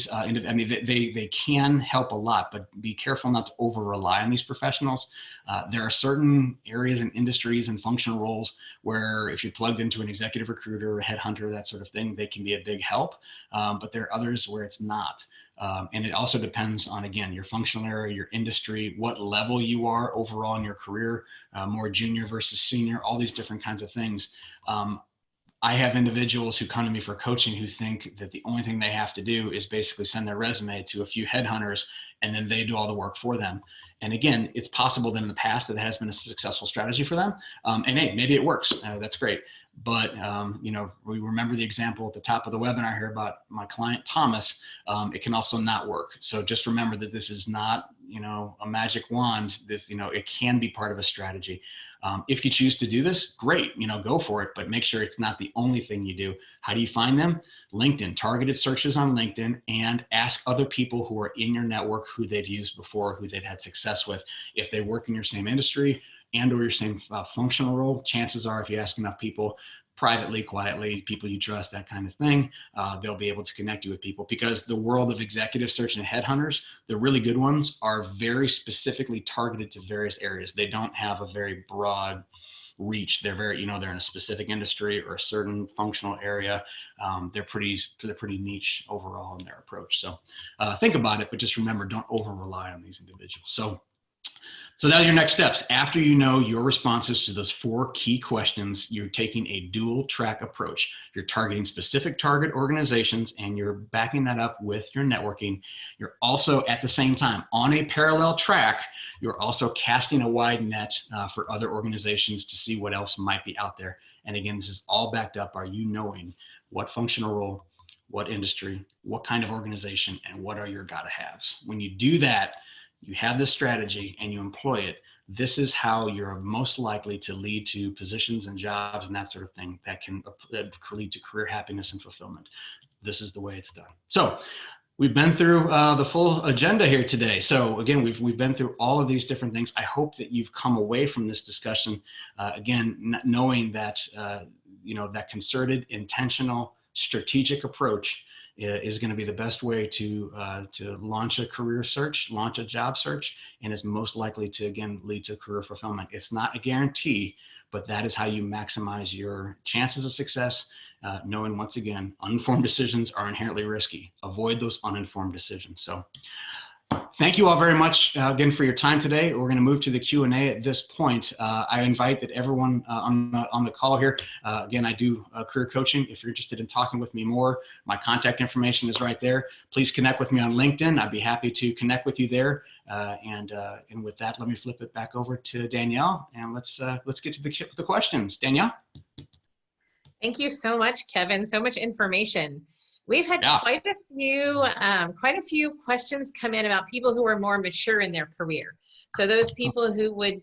can help a lot, but be careful not to over rely on these professionals. There are certain areas and industries and functional roles where if you're plugged into an executive recruiter, a headhunter, that sort of thing, they can be a big help. But there are others where it's not. And it also depends on, again, your functional area, your industry, what level you are overall in your career, more junior versus senior, all these different kinds of things. I have individuals who come to me for coaching who think that the only thing they have to do is basically send their resume to a few headhunters and then they do all the work for them. And again, it's possible that in the past that has been a successful strategy for them. And hey, maybe it works. That's great. But, we remember the example at the top of the webinar here about my client, Thomas. It can also not work. So just remember that this is not, a magic wand. It can be part of a strategy. If you choose to do this, great, go for it, but make sure it's not the only thing you do. How do you find them? LinkedIn, targeted searches on LinkedIn, and ask other people who are in your network who they've used before, who they've had success with. If they work in your same industry and or your same functional role, chances are if you ask enough people, privately, quietly, people you trust, that kind of thing, they'll be able to connect you with people, because the world of executive search and headhunters, the really good ones, are very specifically targeted to various areas. They don't have a very broad reach. They're very, they're in a specific industry or a certain functional area. They're pretty niche overall in their approach. So think about it, but just remember, don't over rely on these individuals. So now your next steps. After you know your responses to those 4 key questions, you're taking a dual track approach. You're targeting specific target organizations and you're backing that up with your networking. You're also at the same time on a parallel track, you're also casting a wide net for other organizations to see what else might be out there. And again, this is all backed up by you knowing what functional role, what industry, what kind of organization, and what are your gotta-haves. When you do that, you have this strategy and you employ it, this is how you're most likely to lead to positions and jobs and that sort of thing that can lead to career happiness and fulfillment. This is the way it's done. So we've been through the full agenda here today. So again, we've been through all of these different things. I hope that you've come away from this discussion, again, knowing that, that concerted, intentional, strategic approach is going to be the best way to launch a career search, launch a job search, and is most likely to, again, lead to career fulfillment. It's not a guarantee, but that is how you maximize your chances of success knowing once again, uninformed decisions are inherently risky. Avoid those uninformed decisions. So thank you all very much again for your time today. We're going to move to the Q&A at this point. I invite that everyone on the call here, again, I do career coaching. If you're interested in talking with me more, my contact information is right there. Please connect with me on LinkedIn. I'd be happy to connect with you there. And with that, let me flip it back over to Danielle, and let's get to the questions. Danielle? Thank you so much, Kevin. So much information. We've had quite a few questions come in about people who are more mature in their career. So those people who would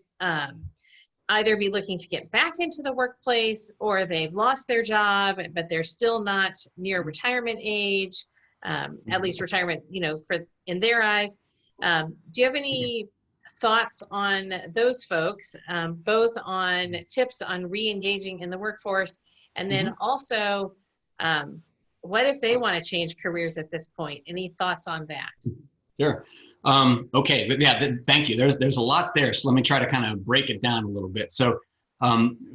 either be looking to get back into the workplace, or they've lost their job, but they're still not near retirement age, at least retirement, in their eyes. Do you have any thoughts on those folks, both on tips on re-engaging in the workforce, and then also, what if they want to change careers at this point? Any thoughts on that? Sure. Okay, but yeah, thank you. There's a lot there, so let me try to kind of break it down a little bit. So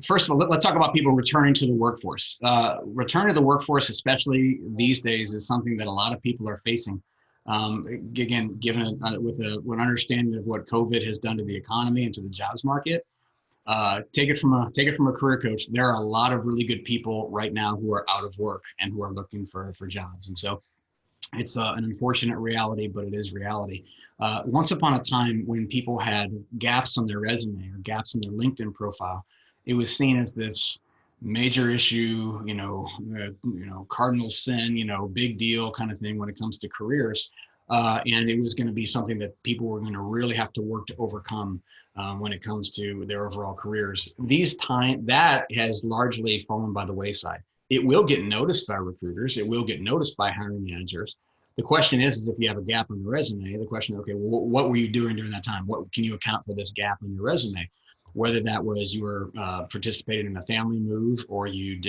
first of all, let's talk about people returning to the workforce. Return to the workforce, especially these days, is something that a lot of people are facing. Again, given with an understanding of what COVID has done to the economy and to the jobs market. Take it from a career coach. There are a lot of really good people right now who are out of work and who are looking for jobs. And so it's an unfortunate reality, but it is reality. Once upon a time, when people had gaps on their resume or gaps in their LinkedIn profile, it was seen as this major issue, cardinal sin, big deal kind of thing when it comes to careers. And it was going to be something that people were going to really have to work to overcome when it comes to their overall careers. That has largely fallen by the wayside. It will get noticed by recruiters. It will get noticed by hiring managers. The question is if you have a gap on your resume, the question, okay, well, what were you doing during that time? What can you account for this gap on your resume? Whether that was you were participating in a family move, or you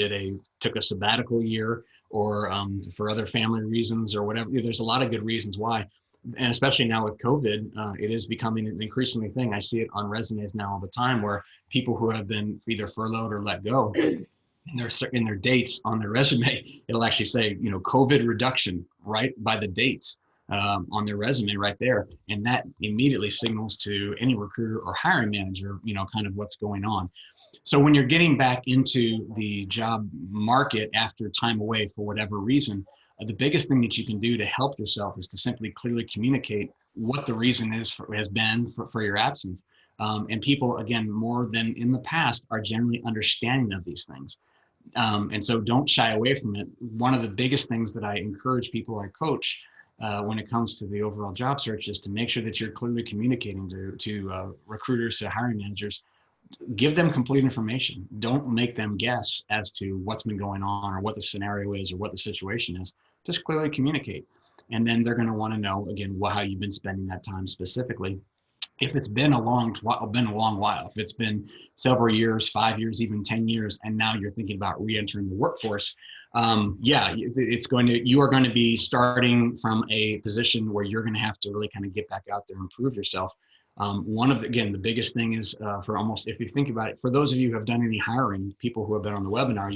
took a sabbatical year, or for other family reasons or whatever. There's a lot of good reasons why. And especially now with COVID, it is becoming an increasingly thing. I see it on resumes now all the time, where people who have been either furloughed or let go, in their dates on their resume, it'll actually say, COVID reduction right by the dates on their resume right there. And that immediately signals to any recruiter or hiring manager, kind of what's going on. So when you're getting back into the job market after time away for whatever reason, the biggest thing that you can do to help yourself is to simply clearly communicate what the reason has been for your absence. And people, again, more than in the past, are generally understanding of these things. And so don't shy away from it. One of the biggest things that I encourage people I coach when it comes to the overall job search is to make sure that you're clearly communicating to recruiters, to hiring managers. Give them complete information. Don't make them guess as to what's been going on or what the scenario is or what the situation is. Just clearly communicate. And then they're going to want to know, again, how you've been spending that time specifically. If it's been a long while, if it's been several years, 5 years, even 10 years, and now you're thinking about re-entering the workforce, you are going to be starting from a position where you're going to have to really kind of get back out there and prove yourself. The biggest thing is if you think about it, for those of you who have done any hiring, people who have been on the webinar,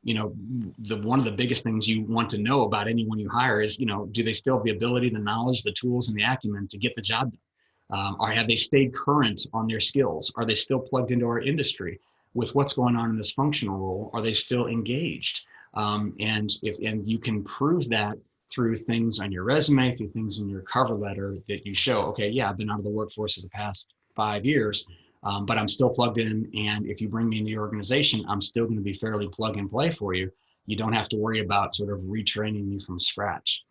one of the biggest things you want to know about anyone you hire is, do they still have the ability, the knowledge, the tools, and the acumen to get the job done? Or have they stayed current on their skills? Are they still plugged into our industry with what's going on in this functional role? Are they still engaged? And you can prove that through things on your resume, through things in your cover letter that you show, okay, yeah, I've been out of the workforce for the past 5 years, but I'm still plugged in. And if you bring me into your organization, I'm still going to be fairly plug and play for you. You don't have to worry about sort of retraining you from scratch.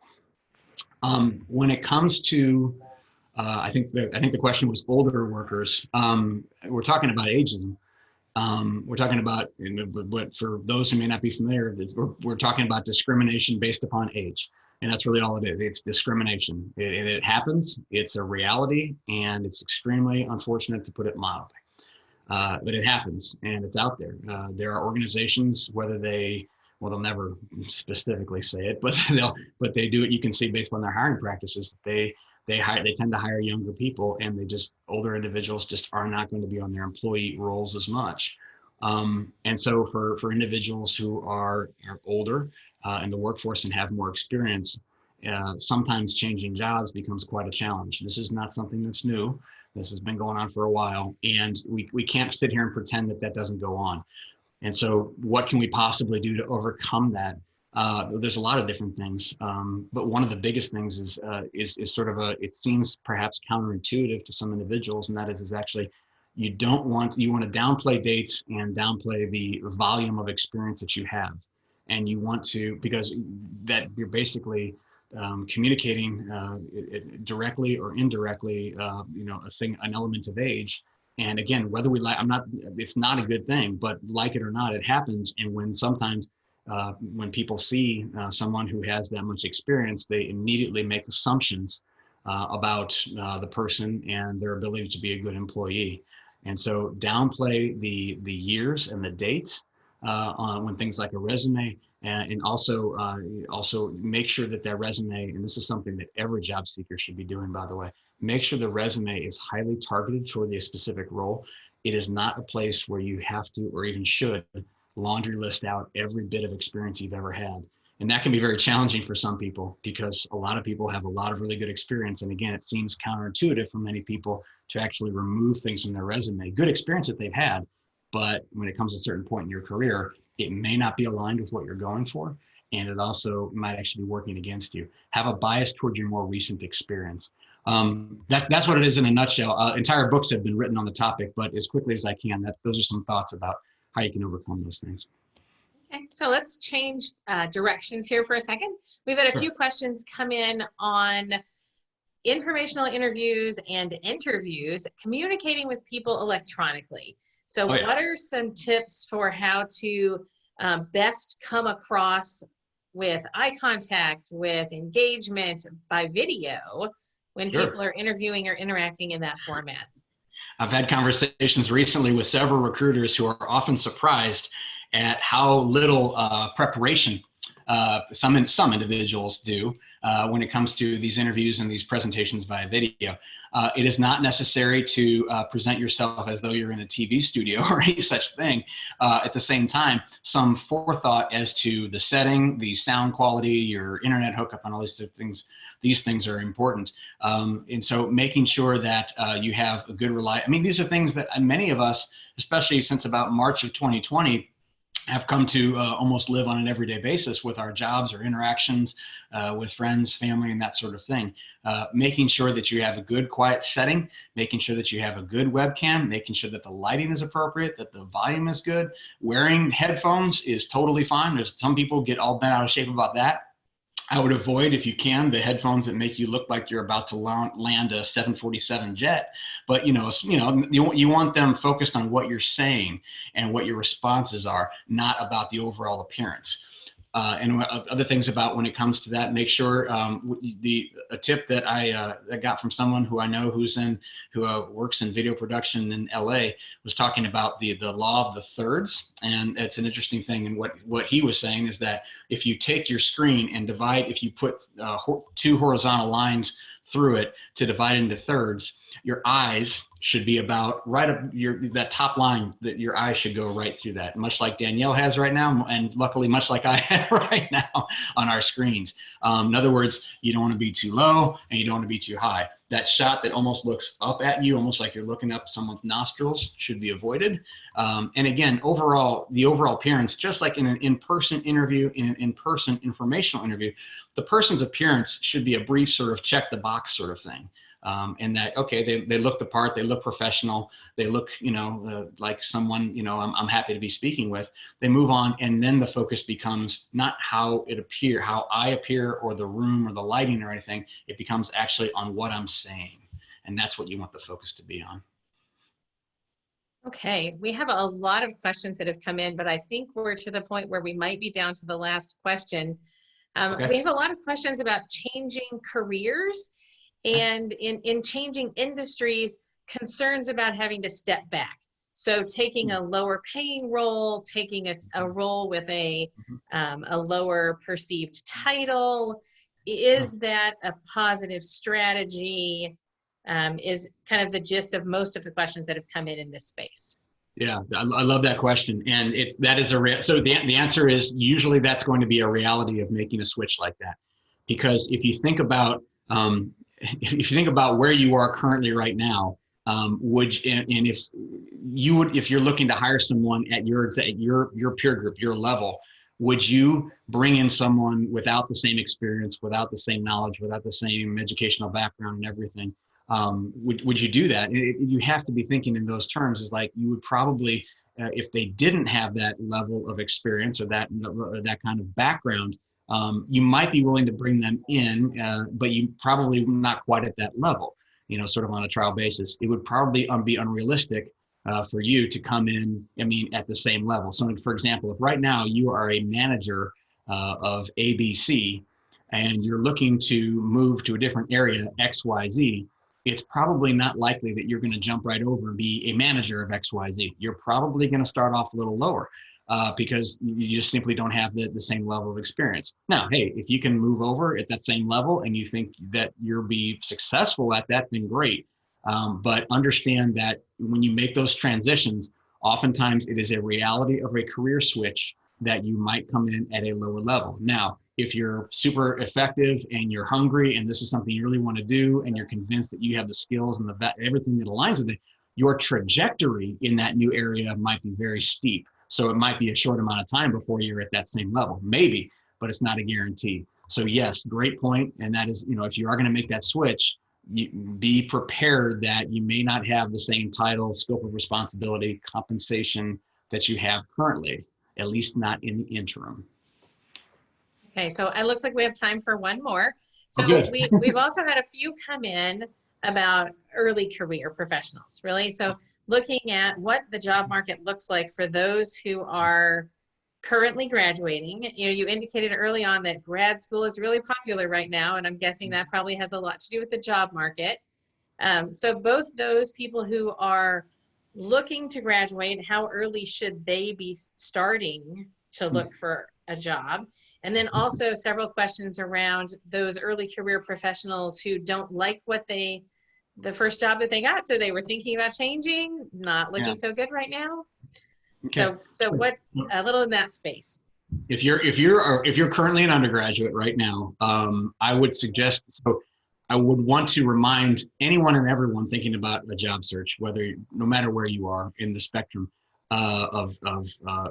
When it comes to, I think the question was older workers. We're talking about ageism. We're talking about, but for those who may not be familiar, we're talking about discrimination based upon age. And that's really all it is. It's discrimination. It happens. It's a reality, and it's extremely unfortunate, to put it mildly. But it happens, and it's out there. There are organizations, they'll never specifically say it, but they do it. You can see based on their hiring practices, they tend to hire younger people, and older individuals just are not going to be on their employee roles as much. And so for individuals who are older in the workforce and have more experience, sometimes changing jobs becomes quite a challenge. This is not something that's new. This has been going on for a while, and we can't sit here and pretend that that doesn't go on. And so what can we possibly do to overcome that? There's a lot of different things, but one of the biggest things is sort of it seems perhaps counterintuitive to some individuals, and that is actually you want to downplay dates and downplay the volume of experience that you have. And you want to, because that you're basically communicating directly or indirectly, an element of age. And again, whether we like, it's not a good thing, but like it or not, it happens. And when people see someone who has that much experience, they immediately make assumptions about the person and their ability to be a good employee. And so downplay the years and the dates when things like a resume, and also make sure that resume, and this is something that every job seeker should be doing, by the way, make sure the resume is highly targeted for the specific role. It is not a place where you have to, or even should, laundry list out every bit of experience you've ever had. And that can be very challenging for some people because a lot of people have a lot of really good experience. And again, it seems counterintuitive for many people to actually remove things from their resume, good experience that they've had. But when it comes to a certain point in your career, it may not be aligned with what you're going for. And it also might actually be working against you. Have a bias towards your more recent experience. That's what it is in a nutshell. Entire books have been written on the topic, but as quickly as I can, those are some thoughts about how you can overcome those things. Okay, so let's change directions here for a second. We've had a few questions come in on informational interviews and interviews, communicating with people electronically. So what are some tips for how to best come across with eye contact, with engagement by video when people are interviewing or interacting in that format? I've had conversations recently with several recruiters who are often surprised at how little preparation some individuals do when it comes to these interviews and these presentations via video. It is not necessary to present yourself as though you're in a TV studio or any such thing. At the same time, some forethought as to the setting, the sound quality, your internet hookup, and all these things are important. And so making sure that you have a good these are things that many of us, especially since about March of 2020, have come to almost live on an everyday basis with our jobs or interactions with friends, family, and that sort of thing. Making sure that you have a good quiet setting, making sure that you have a good webcam, making sure that the lighting is appropriate, that the volume is good. Wearing headphones is totally fine. There's some people get all bent out of shape about that. I would avoid, if you can, the headphones that make you look like you're about to land a 747 jet. But you want them focused on what you're saying and what your responses are, not about the overall appearance. And other things about when it comes to that, make sure a tip that I got from someone who I know who works in video production in LA was talking about the law of the thirds. And it's an interesting thing. And what he was saying is that if you take your screen and if you put two horizontal lines through it to divide into thirds, your eyes should be about right up that top line, that your eyes should go right through that, much like Danielle has right now, and luckily much like I have right now on our screens. In other words, you don't want to be too low and you don't want to be too high. That shot that almost looks up at you, almost like you're looking up someone's nostrils, should be avoided. And again, the overall appearance, just like in an in-person interview, in an in-person informational interview, the person's appearance should be a brief sort of check the box sort of thing. And that, okay, they look the part, they look professional, they look, like someone, I'm happy to be speaking with. They move on, and then the focus becomes not how I appear, or the room or the lighting or anything. It becomes actually on what I'm saying. And that's what you want the focus to be on. Okay, we have a lot of questions that have come in, but I think we're to the point where we might be down to the last question. We have a lot of questions about changing careers and in changing industries, concerns about having to step back. So taking a lower paying role, taking a role with a lower perceived title, is that a positive strategy? Is kind of the gist of most of the questions that have come in this space. Yeah, I love that question, and that is so the answer is usually that's going to be a reality of making a switch like that, because if you think about if you think about where you are currently right now, and if you're looking to hire someone at your peer group, your level, would you bring in someone without the same experience, without the same knowledge, without the same educational background and everything? Would you do that? You have to be thinking in those terms. Is like you would probably, if they didn't have that level of experience or that kind of background, you might be willing to bring them in, but you probably not quite at that level. Sort of on a trial basis. It would probably be unrealistic for you to come in. I mean, at the same level. So, for example, if right now you are a manager of ABC, and you're looking to move to a different area, XYZ, it's probably not likely that you're going to jump right over and be a manager of XYZ. You're probably going to start off a little lower because you just simply don't have the same level of experience. Now, hey, if you can move over at that same level and you think that you'll be successful at that, then great. But understand that when you make those transitions, oftentimes it is a reality of a career switch that you might come in at a lower level. Now, if you're super effective and you're hungry and this is something you really want to do and you're convinced that you have the skills and everything that aligns with it, your trajectory in that new area might be very steep. So it might be a short amount of time before you're at that same level, maybe, but it's not a guarantee. So yes, great point. And that is, if you are going to make that switch, be prepared that you may not have the same title, scope of responsibility, compensation that you have currently, at least not in the interim. Okay, so it looks like we have time for one more. So good. we've also had a few come in about early career professionals, really. So looking at what the job market looks like for those who are currently graduating. You indicated early on that grad school is really popular right now, and I'm guessing that probably has a lot to do with the job market. So both those people who are looking to graduate, how early should they be starting to look for a job? And then also several questions around those early career professionals who don't like the first job that they got. So they were thinking about changing, not looking so good right now. Okay. So what, a little in that space. If you're currently an undergraduate right now, I would suggest, I would want to remind anyone and everyone thinking about a job search, no matter where you are in the spectrum of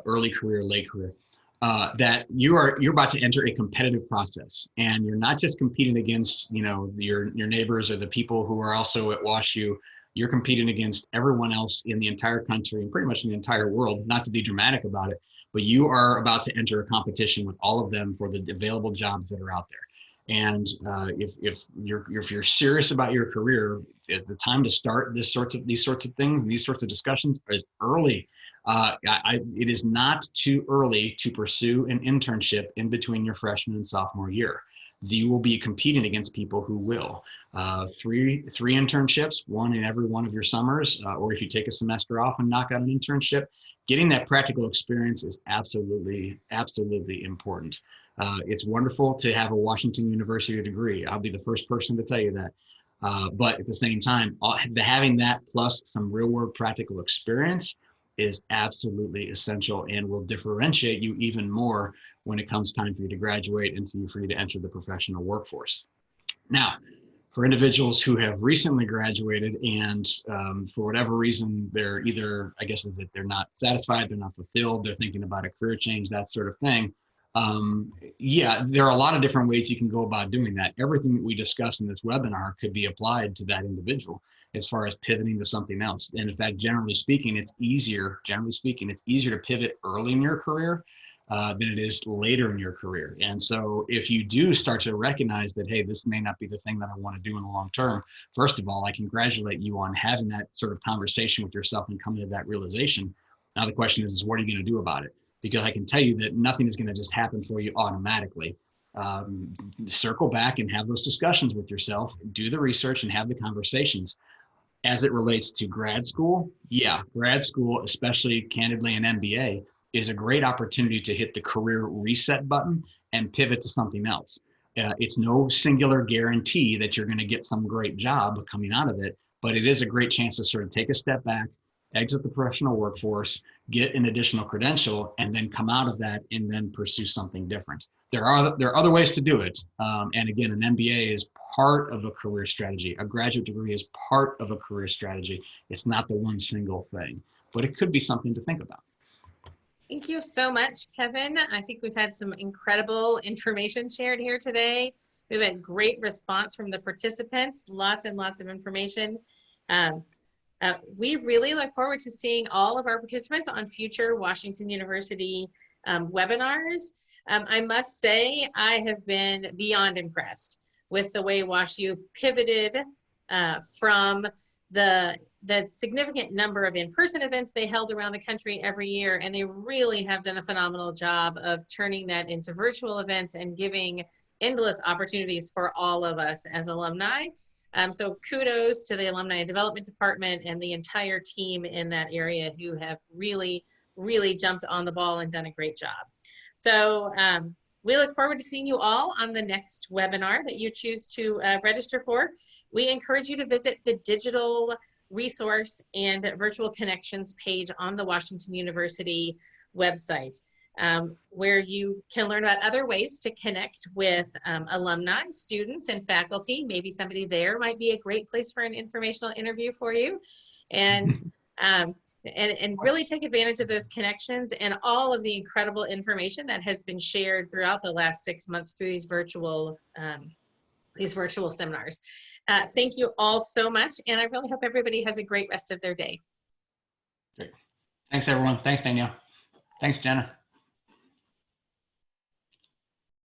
early career, late career, that you're about to enter a competitive process, and you're not just competing against your neighbors or the people who are also at WashU. You're competing against everyone else in the entire country and pretty much in the entire world. Not to be dramatic about it, but you are about to enter a competition with all of them for the available jobs that are out there. And if you're serious about your career, the time to start these sorts of things and these sorts of discussions is early. It is not too early to pursue an internship in between your freshman and sophomore year. You will be competing against people who will. Three internships, one in every one of your summers, or if you take a semester off and knock out an internship, getting that practical experience is absolutely important. It's wonderful to have a Washington University degree. I'll be the first person to tell you that. But at the same time, having that plus some real world practical experience is absolutely essential and will differentiate you even more when it comes time for you to graduate and for you to enter the professional workforce. Now, for individuals who have recently graduated and for whatever reason, they're either, I guess, is that they're not satisfied, they're not fulfilled, they're thinking about a career change, that sort of thing. Yeah, there are a lot of different ways you can go about doing that. Everything that we discuss in this webinar could be applied to that individual as far as pivoting to something else. And in fact, generally speaking, it's easier to pivot early in your career than it is later in your career. And so if you do start to recognize that, hey, this may not be the thing that I want to do in the long term, first of all, I congratulate you on having that sort of conversation with yourself and coming to that realization. Now the question is what are you going to do about it? Because I can tell you that nothing is going to just happen for you automatically. Circle back and have those discussions with yourself, do the research and have the conversations. As it relates to grad school, grad school, especially candidly an MBA, is a great opportunity to hit the career reset button and pivot to something else. It's no singular guarantee that you're going to get some great job coming out of it, but it is a great chance to sort of take a step back, exit the professional workforce, get an additional credential, and then come out of that and then pursue something different. There are other ways to do it. And again, an MBA is part of a career strategy. A graduate degree is part of a career strategy. It's not the one single thing, but it could be something to think about. Thank you so much, Kevin. I think we've had some incredible information shared here today. We've had great response from the participants, lots and lots of information. We really look forward to seeing all of our participants on future Washington University webinars. I must say, I have been beyond impressed with the way WashU pivoted from the significant number of in-person events they held around the country every year, and they really have done a phenomenal job of turning that into virtual events and giving endless opportunities for all of us as alumni. So kudos to the Alumni and Development Department and the entire team in that area who have really, really jumped on the ball and done a great job. So we look forward to seeing you all on the next webinar that you choose to register for. We encourage you to visit the digital resource and virtual connections page on the Washington University website, where you can learn about other ways to connect with alumni, students, and faculty. Maybe somebody there might be a great place for an informational interview for you. And and really take advantage of those connections and all of the incredible information that has been shared throughout the last 6 months through these virtual seminars. Thank you all so much, and I really hope everybody has a great rest of their day. Great. Thanks, everyone. Thanks, Danielle. Thanks, Jenna.